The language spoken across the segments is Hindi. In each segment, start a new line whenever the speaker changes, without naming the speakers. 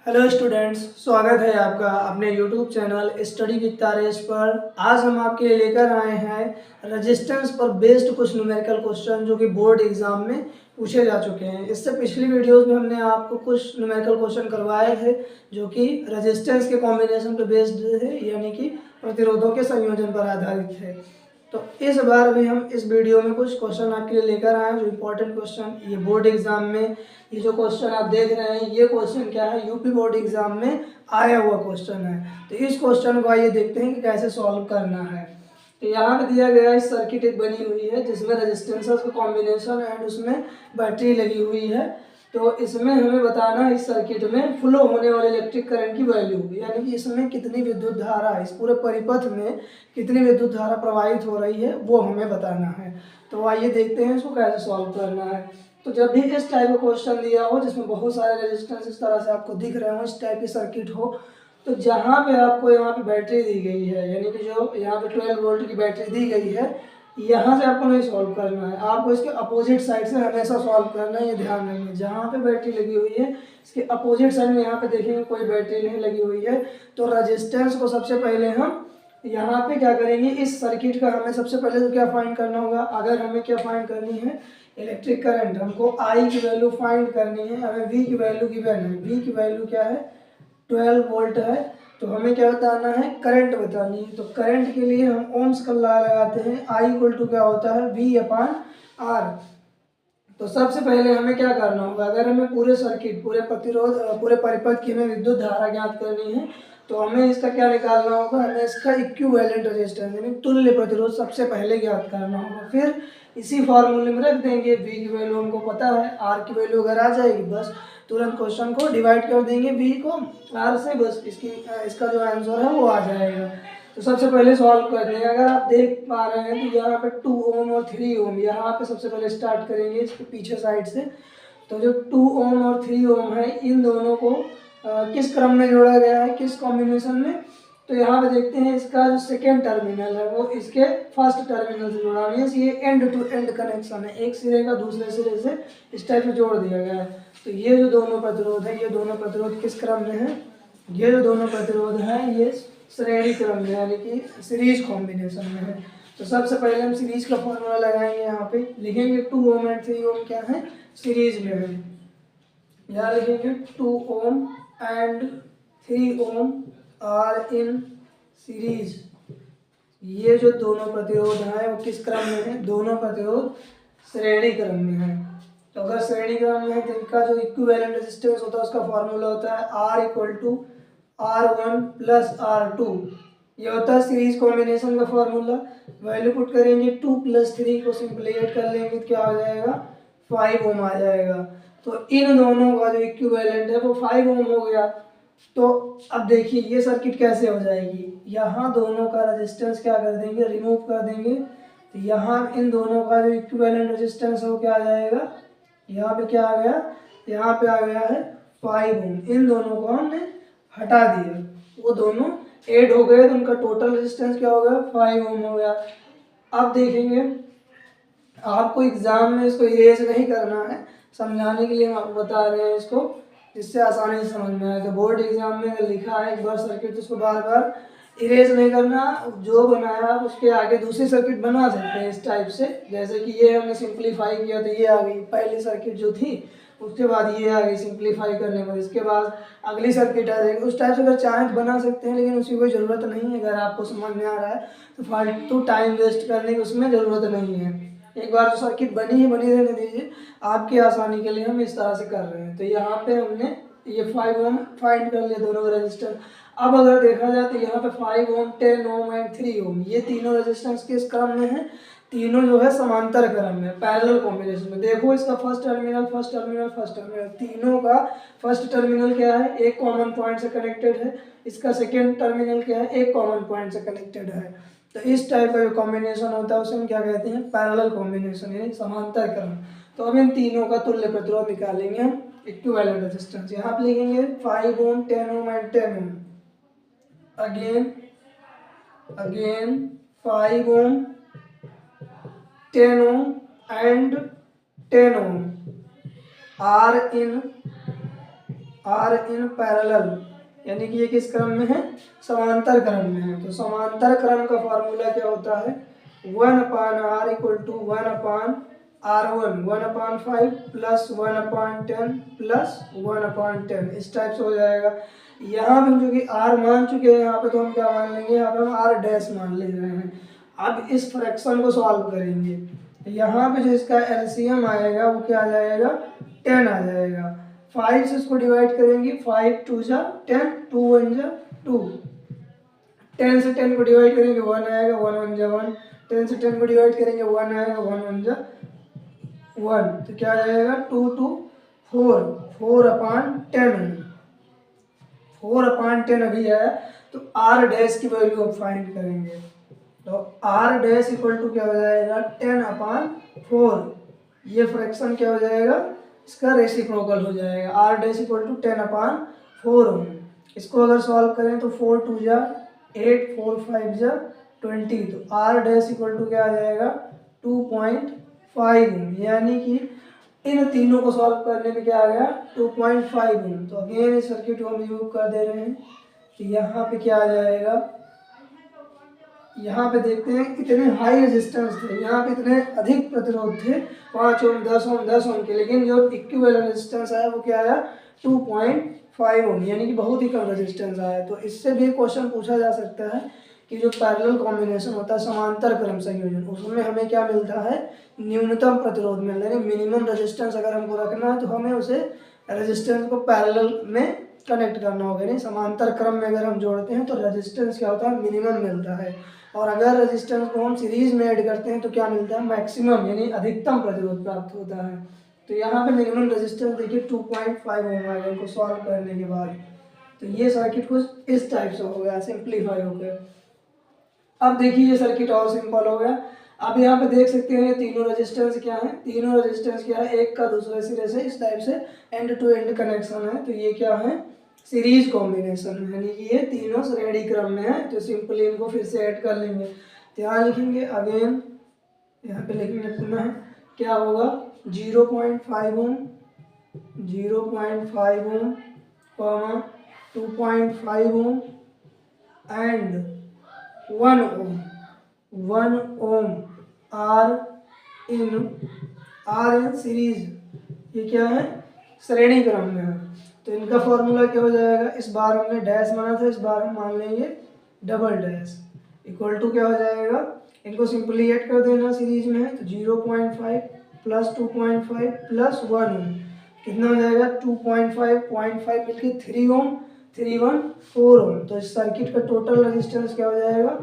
हेलो स्टूडेंट्स, स्वागत है आपका अपने YouTube channel study with Taresh पर। आज हम आपके लिए लेकर आए हैं रेजिस्टेंस पर बेस्ड कुछ न्यूमेरिकल क्वेश्चन जो कि बोर्ड एग्जाम में पूछे जा चुके हैं। इससे पिछली वीडियोस में हमने आपको कुछ न्यूमेरिकल क्वेश्चन करवाए थे जो कि रेजिस्टेंस के कॉम्बिनेशन पर बेस्ड थे, यानी कि प्रतिरोधों के संयोजन पर आधारित थे। तो इस बार भी हम इस वीडियो में कुछ क्वेश्चन आपके लिए लेकर आए हैं जो इम्पोर्टेंट क्वेश्चन ये बोर्ड एग्जाम में, ये जो क्वेश्चन आप देख रहे हैं ये क्वेश्चन क्या है, यूपी बोर्ड एग्जाम में आया हुआ क्वेश्चन है। तो इस क्वेश्चन को आइए देखते हैं कि कैसे सॉल्व करना है। तो यहाँ पे दिया गया इस सर्किट एक बनी हुई है जिसमें रेजिस्टेंसेस का कॉम्बिनेशन एंड उसमें बैटरी लगी हुई है। तो इसमें हमें बताना है इस सर्किट में फ्लो होने वाले इलेक्ट्रिक करंट की वैल्यू, यानी कि इसमें कितनी विद्युत धारा, इस पूरे परिपथ में कितनी विद्युत धारा प्रवाहित हो रही है वो हमें बताना है। तो आइए देखते हैं इसको कैसे सॉल्व करना है। तो जब भी इस टाइप का क्वेश्चन दिया हो जिसमें बहुत सारे रेजिस्टेंस इस तरह से आपको दिख रहे हो, इस टाइप की सर्किट हो, तो जहाँ पे आपको यहाँ पे बैटरी दी गई है, यानी कि जो यहाँ पे 12 वोल्ट की बैटरी दी गई है, यहाँ से आपको नहीं सॉल्व करना है, आपको इसके अपोजिट साइड से हमेशा सॉल्व करना है। ये ध्यान रखिए, जहाँ पे बैटरी लगी हुई है इसके अपोजिट साइड में यहाँ पे देखेंगे कोई बैटरी नहीं लगी हुई है। तो रजिस्टेंस को सबसे पहले हम यहाँ पे क्या करेंगे, इस सर्किट का हमें सबसे पहले तो क्या फाइंड करना होगा। अगर हमें क्या फाइंड करनी है, इलेक्ट्रिक करंट, हमको आई की वैल्यू फाइंड करनी है, हमें वी की वैल्यू गिवन है। वी की वैल्यू क्या है, 12 वोल्ट है। तो हमें क्या बताना है, करंट बतानी है। तो करंट के लिए हम ओम्स का लॉ लगाते हैं, आई इक्वल टू क्या होता है, वी अपॉन आर। तो सबसे पहले हमें क्या करना होगा, अगर हमें पूरे सर्किट, पूरे प्रतिरोध, पूरे परिपथ की हमें विद्युत धारा ज्ञात करनी है तो हमें इसका क्या निकालना होगा, हमें इसका इक्विवेलेंट रेजिस्टेंस यानी तुल्य प्रतिरोध सबसे पहले ज्ञात करना होगा। फिर इसी फॉर्मूले में रख देंगे, वी की वैल्यू हमको पता है, आर की वैल्यू अगर आ जाएगी बस तुरंत क्वेश्चन को डिवाइड कर देंगे वी को आर से, बस इसका जो आंसर है वो आ जाएगा। तो सबसे पहले सॉल्व करते हैं। अगर आप देख पा रहे हैं तो यहाँ पे 2 ओम और 3 ओम, यहाँ पे सबसे पहले स्टार्ट करेंगे इसके पीछे साइड से। तो जो 2 ओम और 3 ओम है, इन दोनों को किस क्रम में जोड़ा गया है, किस कॉम्बिनेशन में। तो यहाँ पे देखते हैं इसका जो सेकेंड टर्मिनल है वो इसके फर्स्ट टर्मिनल से जुड़ा है, ये एंड टू एंड कनेक्शन है, एक सिरे का दूसरे सिरे से इस टाइप से जोड़ दिया गया है। तो ये जो दोनों प्रतिरोध है, ये दोनों प्रतिरोध किस क्रम में है, ये जो दोनों प्रतिरोध है ये श्रेणी क्रम में, यानी कि सीरीज कॉम्बिनेशन में है। तो सबसे पहले हम सीरीज का फॉर्मूला लगाएंगे, यहाँ पे लिखेंगे 2 ओम एंड 3 ओम क्या है, सीरीज में है। यहाँ लिखेंगे 2 ohm and 3 ohm are in series. ये जो दोनों प्रतिरोध हैं वो किस क्रम में है, दोनों प्रतिरोध श्रेणी क्रम में है। तो अगर श्रेणी क्रम में है तो इनका जो इक्विवेलेंट रेजिस्टेंस होता है उसका फॉर्मूला होता है are equal to R1 plus R2। ये होता है सीरीज कॉम्बिनेशन का फॉर्मूला। वैल्यू पुट करेंगे, 2 प्लस 3 को सिंप्लीफाई कर लेंगे तो क्या आ जाएगा, 5 ओम आ जाएगा। तो इन दोनों का जो इक्विवेलेंट है वो 5 ओम हो गया। तो अब देखिए ये सर्किट कैसे हो जाएगी, यहाँ दोनों का रेजिस्टेंस क्या कर देंगे, रिमूव कर देंगे। तो यहाँ इन दोनों का जो इक्विवेलेंट रेजिस्टेंस है वो क्या आ जाएगा, यहाँ पे क्या आ गया, यहाँ पे आ गया है 5 ओम। इन दोनों को हमने हटा दिया, वो दोनों ऐड हो गए तो उनका टोटल रेजिस्टेंस क्या हो गया, 5 ओम हो गया। अब देखेंगे, आपको एग्जाम में इसको इरेज नहीं करना है, समझाने के लिए हम आपको बता रहे हैं इसको, जिससे आसानी से समझ में आए। तो बोर्ड एग्जाम में अगर लिखा है एक बार सर्किट तो उसको बार बार इरेज नहीं करना, जो बनाया आप उसके आगे दूसरी सर्किट बना सकते हैं इस टाइप से। जैसे कि ये हमने सिंप्लीफाई किया तो ये आ गई पहली सर्किट जो थी, उसके बाद ये आ गई सिंप्लीफाई करने के बाद, इसके बाद अगली सर्किट आ जाएगी। उस टाइप से अगर चाहें तो बना सकते हैं, लेकिन उसकी कोई ज़रूरत नहीं है। अगर आपको समझ में आ रहा है तो फालतू टाइम वेस्ट करने की उसमें ज़रूरत नहीं है। एक बार जो सर्किट बनी है बनी रहने दीजिए, आपकी आसानी के लिए हम इस तरह से कर रहे हैं। तो यहाँ पे हमने ये 5 ओम फाइंड कर लिया दोनों का रेजिस्टेंस। अब अगर देखा जाए तो यहाँ पे 5 ओम, 10 ओम एंड 3 ओम, ये तीनों रेजिस्टेंस किस क्रम में है, तीनों जो है समांतर क्रम में, पैरेलल कॉम्बिनेशन में। देखो इसका first terminal, first terminal, first terminal, तीनों का फर्स्ट टर्मिनल क्या है, एक कॉमन पॉइंट से कनेक्टेड है। इसका सेकेंड टर्मिनल क्या है, एक कॉमन पॉइंट से कनेक्टेड है। तो इस टाइप का जो कॉम्बिनेशन होता है उसे हम क्या कहते हैं, पैरेलल कॉम्बिनेशन यानी समांतर क्रम। तो अब इन तीनों का तुल्य प्रतिरोध निकालेंगे हम, इक्विवेलेंट रेजिस्टेंस। यहाँ पे लिखेंगे 5 ohm, 10 ohm and 10 ohm. Again 5 ohm, 10 ohm and 10 ohm are in are in parallel, यानी कि ये किस क्रम में है, समांतर क्रम में है। तो समांतर क्रम का फॉर्मूला क्या होता है, 1/r equal to 1/r1 1/5 plus 1/10 plus 1/10, इस टाइप से हो जाएगा। यहाँ पे हम जो कि r मान चुके हैं यहाँ पे, तो हम क्या मान लेंगे, यहाँ पे हम r डैश मान ले रहे हैं। अब इस फ्रैक्शन को सॉल्व करेंगे, यहाँ पे जो इसका एलसीएम आएगा वो क्या आ जाएगा, 10 आ जाएगा। 5 से इसको डिवाइड करेंगे, 5 2 जा 10, 2 1 जा 2, 10 से 10 को डिवाइड करेंगे 1 आएगा, 1 1 जा 1, 10 से 10 को डिवाइड करेंगे 1 आएगा, 1 1 जा 1, तो क्या आ जाएगा 2 2 4, 4/10, 4/10 अभी आया। तो r डैश की वैल्यू अब फाइंड करेंगे, तो r डैश इक्वल टू क्या हो जाएगा, 10/4, ये फ्रैक्शन क्या हो जाएगा, इसका रेसिप्रोकल हो जाएगा, r डैश इक्वल टू 10/4। इसको अगर सॉल्व करें तो 4 2 जा 8, 4 5 जा 20, तो r डैश इक्वल टू क्या आ जाएगा, 2.5, यानी कि इन तीनों को सॉल्व करने में क्या आ गया, 2.5। तो अगेन इस सर्किट को हम यूज कर दे रहे हैं, तो यहाँ पे क्या आ जाएगा, यहाँ पे देखते हैं कितने हाई रेजिस्टेंस थे, यहाँ पे इतने अधिक प्रतिरोध थे, 5 ओम 10 ओम 10 ओम के, लेकिन जो इक्विवेलेंट रेजिस्टेंस आया वो क्या आया, 2.5 ओम, यानी कि बहुत ही कम रेजिस्टेंस आया। तो इससे भी क्वेश्चन पूछा जा सकता है कि जो पैरेलल कॉम्बिनेशन होता है, समांतर क्रम संयोजन, उसमें हमें क्या मिलता है, न्यूनतम प्रतिरोध मिलता है, मिनिमम रेजिस्टेंस अगर हमको रखना है तो हमें उसे रेजिस्टेंस को पैरेलल में कनेक्ट करना होगा, नहीं समांतर क्रम में अगर हम जोड़ते हैं तो रेजिस्टेंस क्या होता है, मिनिमम मिलता है, और अगर रेजिस्टेंस को हम सीरीज में ऐड करते हैं तो क्या मिलता है, मैक्सिमम, यानी अधिकतम प्रतिरोध प्राप्त होता है। तो यहाँ पे मिनिमम रेजिस्टेंस देखिए 2.5 ओम आएगा इनको सॉल्व करने के बाद। तो ये सर्किट कुछ इस टाइप से हो गया, सिंप्लीफाई हो गया। अब देखिए ये सर्किट और सिंपल हो गया। अब यहाँ पे देख सकते हैं ये तीनों रेजिस्टेंस क्या है, तीनों रेजिस्टेंस क्या है, एक का दूसरे सिरे से इस टाइप से एंड टू एंड कनेक्शन है, तो ये क्या है, सीरीज कॉम्बिनेशन है, यानी कि ये तीनों श्रेणी क्रम में है। तो सिंपली इनको फिर से ऐड कर लेंगे, तो यहाँ लिखेंगे अगेन, यहाँ पे लिखेंगे पुनः क्या होगा, 0.5 ohm 0.5 ohm 2.5 ohm and 1 ohm 1 ohm are in series, ये क्या है, श्रेणी क्रम में है। तो इनका फॉर्मूला क्या हो जाएगा, इस बार हमने डैश माना था, इस बार हम मान लेंगे डबल डैश, इक्वल टू क्या हो जाएगा, इनको सिंपली ऐड कर देना, सीरीज में है तो 0.5 प्लस 2.5 प्लस 1 ओम, कितना हो जाएगा 2.5 0.5 मिलके 3 ओम 3 1 4 ओम। तो इस सर्किट का टोटल रेजिस्टेंस क्या हो जाएगा,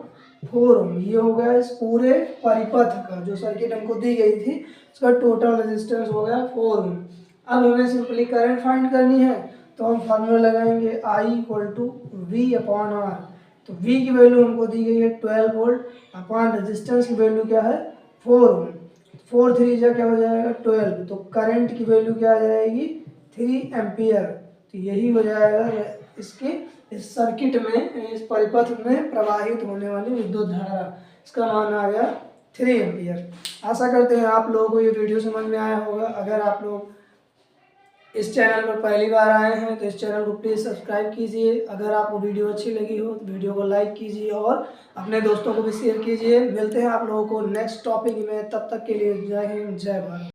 4 ओम। ये हो गया इस पूरे परिपथ का, जो सर्किट हमको दी गई थी उसका टोटल रेजिस्टेंस हो गया 4 ओम। अब हमें सिंपली करंट फाइंड करनी है, तो हम फार्मूला लगाएंगे I इक्वल टू V/R। तो V की वैल्यू हमको दी गई है 12 वोल्ट, अपॉन रेजिस्टेंस की वैल्यू क्या है 4 ओम, 4 3 जा क्या हो जाएगा 12, तो करंट की वैल्यू क्या आ जाएगी 3 एम्पियर। तो यही हो जाएगा इसके इस सर्किट में, इस परिपथ में प्रवाहित होने वाली विद्युत धारा, इसका मान आ गया 3 एम्पियर। आशा करते हैं आप लोगों को ये वीडियो समझ में आया होगा। अगर आप लोग इस चैनल पर पहली बार आए हैं तो इस चैनल को प्लीज़ सब्सक्राइब कीजिए। अगर आपको वीडियो अच्छी लगी हो तो वीडियो को लाइक कीजिए और अपने दोस्तों को भी शेयर कीजिए। मिलते हैं आप लोगों को नेक्स्ट टॉपिक में, तब तक के लिए जय हिंद जय भारत।